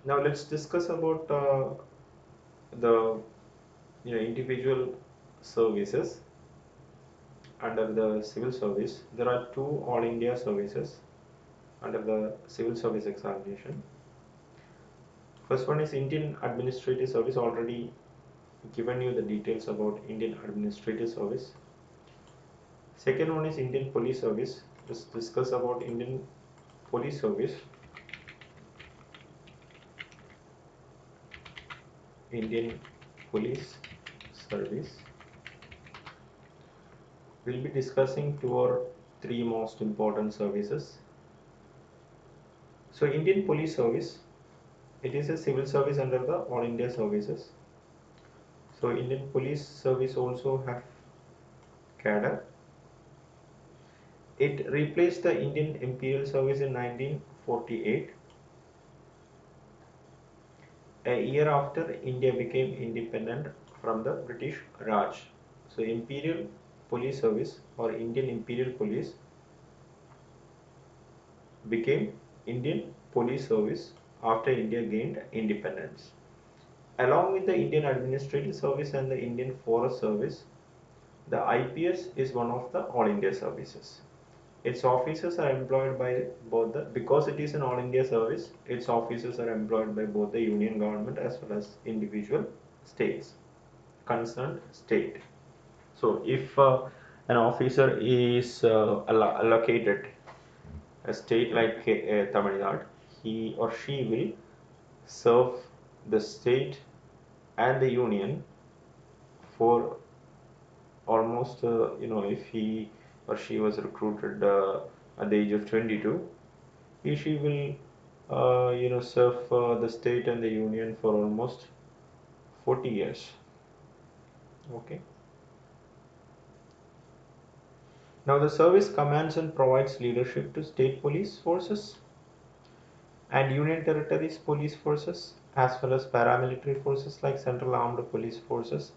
Now let's discuss about the individual services under the civil service. There are two all India services under the civil service examination. First one is Indian Administrative Service. Already given you the details about Indian Administrative Service. Second one is Indian Police Service. Let's discuss about Indian Police Service. Indian Police Service. We'll be discussing two or three most important services. So Indian Police Service, it is a civil service under the All India Services. So Indian Police Service also have cadre. It replaced the Indian Imperial Service in 1948, a year after India became independent from the British Raj. So Imperial Police Service or Indian Imperial Police became Indian Police Service after India gained independence. Along with the Indian Administrative Service and the Indian Forest Service, the IPS is one of the All India services. Its officers are employed by both because it is an All India service, its officers are employed by both the Union government as well as individual states, concerned state. So if an officer is allocated a state like Tamil Nadu, he or she will serve the state and the union for almost if he or she was recruited at the age of 22, he she will serve the state and the union for almost 40 years. Okay. Now the service commands and provides leadership to state police forces and union territories police forces as well as paramilitary forces like Central Armed Police Forces.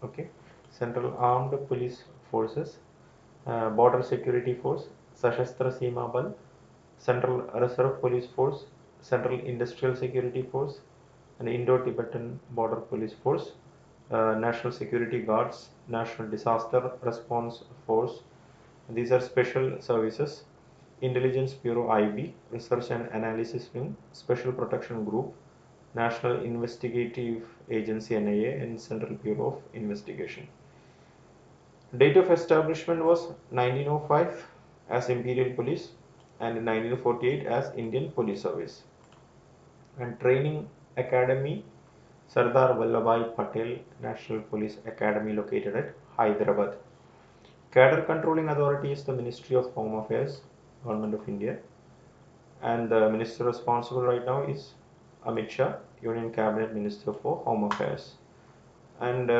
Okay, Central Armed Police Forces, Border Security Force, Sashastra Seema Bal, Central Reserve Police Force, Central Industrial Security Force, and Indo-Tibetan Border Police Force, National Security Guards, National Disaster Response Force. These are special services. Intelligence Bureau IB, Research and Analysis Wing, Special Protection Group, National Investigative Agency NIA, and Central Bureau of Investigation. Date of establishment was 1905 as Imperial Police and 1948 as Indian Police Service. And Training Academy, Sardar Vallabhbhai Patel National Police Academy located at Hyderabad. Cadre Controlling Authority is the Ministry of Home Affairs, Government of India. And the minister responsible right now is Amit Shah, Union Cabinet Minister for Home Affairs. And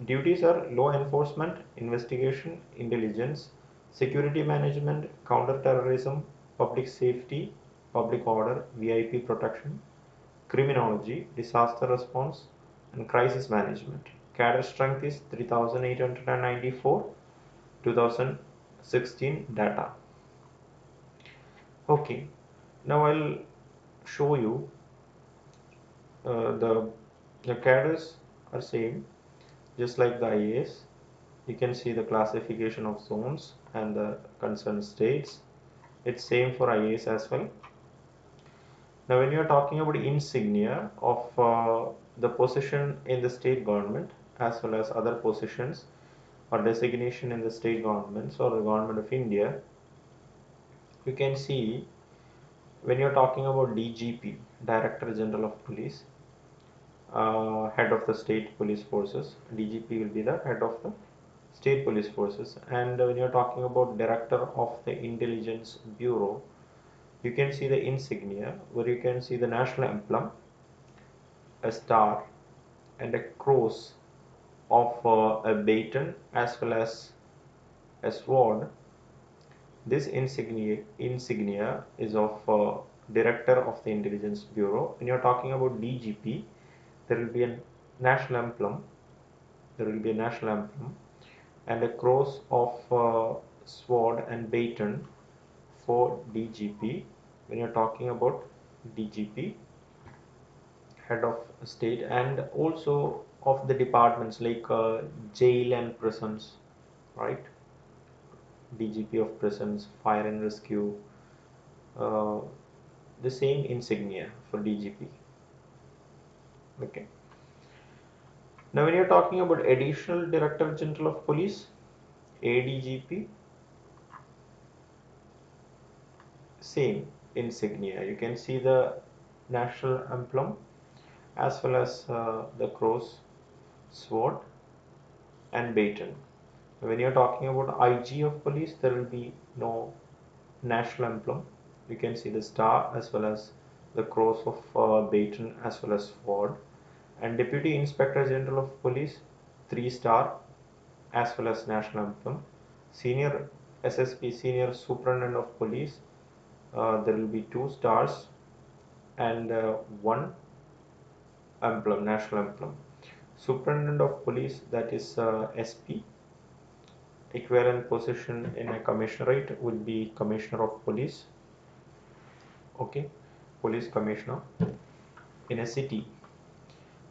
duties are law enforcement, investigation, intelligence, security management, counter-terrorism, public safety, public order, VIP protection, criminology, disaster response, and crisis management. Cadre strength is 3,894, 2016 data. Okay, now I'll show you the cadres are same, just like the IAS. You can see the classification of zones and the concerned states. It's same for IAS as well. Now when you are talking about insignia of the position in the state government as well as other positions or designation in the state governments or the government of India, you can see when you're talking about DGP, Director General of Police, head of the state police forces, DGP will be the head of the state police forces. And when you're talking about Director of the Intelligence Bureau, you can see the insignia where you can see the national emblem, a star and a cross of a baton as well as a sword. This insignia is of Director of the Intelligence Bureau. When you're talking about DGP, there will be a national emblem. There will be a national emblem and a cross of sword and baton for DGP. when you're talking about DGP, head of state, and also of the departments like jail and prisons, right? DGP of prisons, fire and rescue, uh, the same insignia for DGP. Okay. Now, when you're talking about Additional Director General of Police, ADGP, same insignia. You can see the national emblem as well as the cross, sword, and baton. When you're talking about IG of police, there will be no national emblem. You can see the star as well as the cross of baton as well as sword. And Deputy Inspector General of Police, 3-star as well as national emblem. Senior SSP, Senior Superintendent of Police, there will be 2 stars and one emblem, national emblem. Superintendent of Police, that is SP. Equivalent position in a commissionerate would be Commissioner of Police. Okay, Police Commissioner. In a city,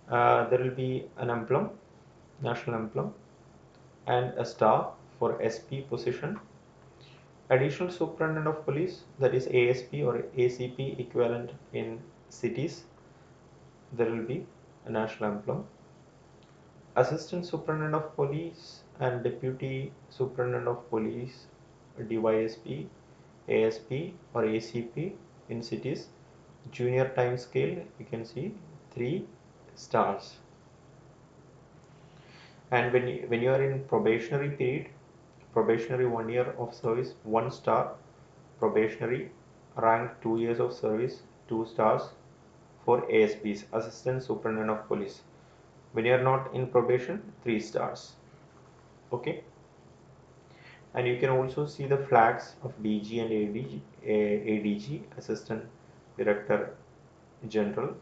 there will be an emblem, national emblem, and a star for SP position. Additional Superintendent of Police, that is ASP or ACP equivalent in cities, there will be a national emblem. Assistant Superintendent of Police and Deputy Superintendent of Police, DYSP, ASP or ACP in cities, junior time scale, you can see 3 stars. And when you are in probationary period, probationary 1 year of service, 1 star. Probationary rank 2 years of service, 2 stars for ASPs, Assistant Superintendent of Police. When you are not in probation, 3 stars. Okay. And you can also see the flags of DG and ADG, Assistant Director General.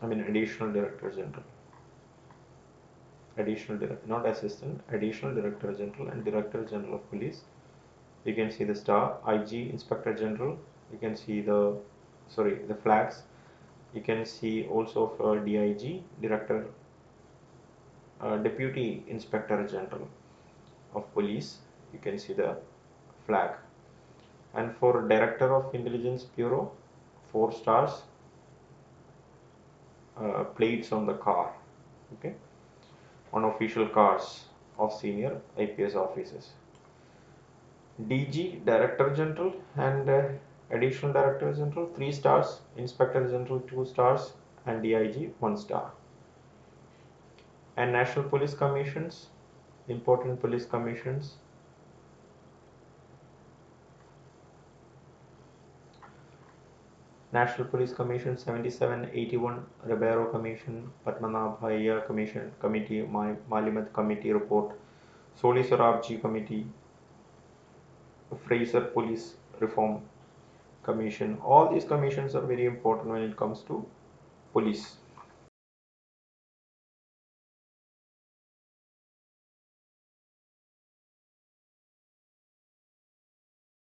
Additional Director General. Additional Director, not Assistant, Additional Director General and Director General of Police. You can see the star. IG, Inspector General. You can see the flags. You can see also for DIG, Director, Deputy Inspector General of Police. You can see the flag. And for Director of Intelligence Bureau, 4 stars, plates on the car. Okay, on official cars of senior IPS officers. DG, Director General, and Additional Director General, 3 stars, Inspector General, 2 stars, and DIG, 1 star. And National Police Commissions, important police commissions. National Police Commission 7781, Ribeiro Commission, Padmanabhaiah Commission Committee, Malimat Committee Report, Soli Sorabji Committee, Fraser Police Reform Commission. All these commissions are very important when it comes to police.